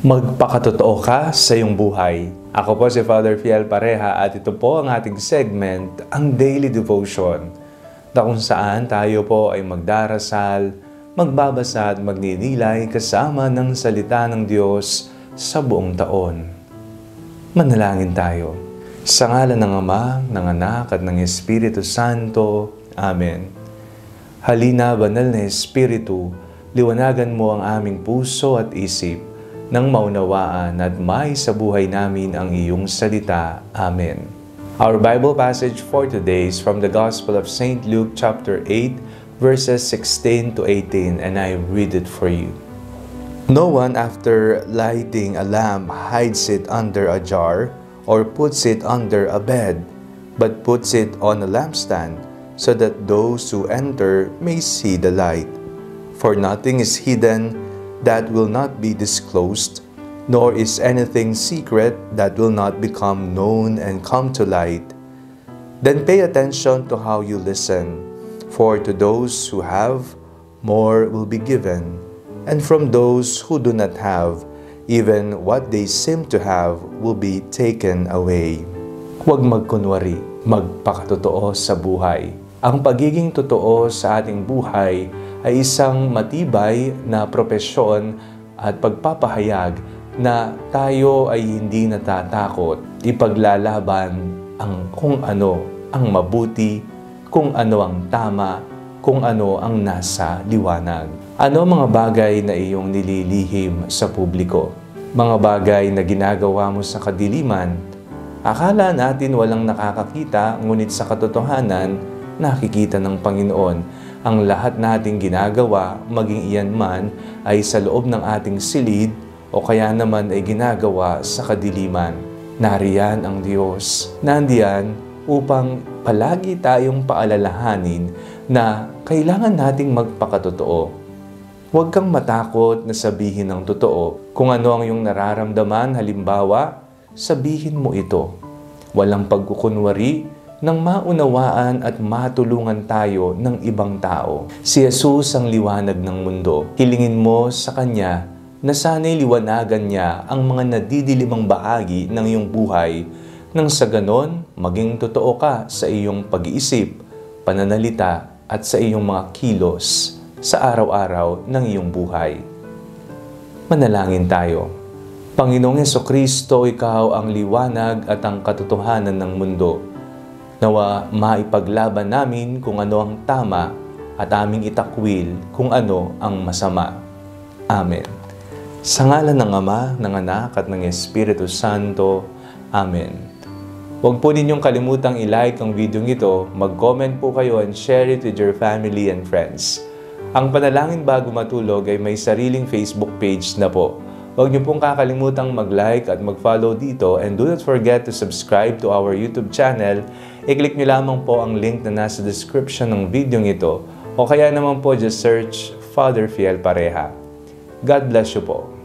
Magpakatotoo ka sa iyong buhay. Ako po si Father Fiel Pareha at ito po ang ating segment, ang Daily Devotion, na kung saan tayo po ay magdarasal, magbabasa at magninilay kasama ng salita ng Diyos sa buong taon. Manalangin tayo. Sa ngalan ng Ama, ng Anak at ng Espiritu Santo. Amen. Halina, Banal na Espiritu, liwanagan mo ang aming puso at isip, nang maunawaan at may sa buhay namin ang iyong salita. Amen. Our Bible passage for today is from the Gospel of St. Luke chapter 8, verses 16 to 18, and I read it for you. No one after lighting a lamp hides it under a jar or puts it under a bed, but puts it on a lampstand, so that those who enter may see the light. For nothing is hidden that will not be disclosed, nor is anything secret that will not become known and come to light. Then pay attention to how you listen, for to those who have, more will be given, and from those who do not have, even what they seem to have will be taken away. Huwag magkunwari, magpakatotoo sa buhay. Ang pagiging totoo sa ating buhay ay isang matibay na propesyon at pagpapahayag na tayo ay hindi natatakot ipaglalaban ang kung ano ang mabuti, kung ano ang tama, kung ano ang nasa liwanag. Ano mga bagay na iyong nililihim sa publiko? Mga bagay na ginagawa mo sa kadiliman. Akala natin walang nakakakita, ngunit sa katotohanan, nakikita ng Panginoon. Ang lahat nating ginagawa, maging iyan man, ay sa loob ng ating silid o kaya naman ay ginagawa sa kadiliman. Nariyan ang Diyos. Nandiyan upang palagi tayong paalalahanin na kailangan nating magpakatotoo. Huwag kang matakot na sabihin ng totoo. Kung ano ang iyong nararamdaman, halimbawa, sabihin mo ito. Walang pagkukunwari, nang maunawaan at matulungan tayo ng ibang tao. Si Jesus ang liwanag ng mundo. Hilingin mo sa Kanya na sana'y liwanagan Niya ang mga nadidilimang bahagi ng iyong buhay nang sa ganon maging totoo ka sa iyong pag-iisip, pananalita at sa iyong mga kilos sa araw-araw ng iyong buhay. Manalangin tayo. Panginoong Jesucristo, Ikaw ang liwanag at ang katotohanan ng mundo. Nawa maipaglaban namin kung ano ang tama at aming itakwil kung ano ang masama. Amen. Sa ngalan ng Ama, ng Anak at ng Espiritu Santo. Amen. Huwag po ninyong kalimutang i-like ang video ito, mag-comment po kayo and share it with your family and friends. Ang Panalangin Bago Matulog ay may sariling Facebook page na po. Huwag niyo pong kakalimutang mag-like at mag-follow dito, and do not forget to subscribe to our YouTube channel. I-click niyo lamang po ang link na nasa description ng video ito o kaya naman po just search Father Fiel Pareha. God bless you po.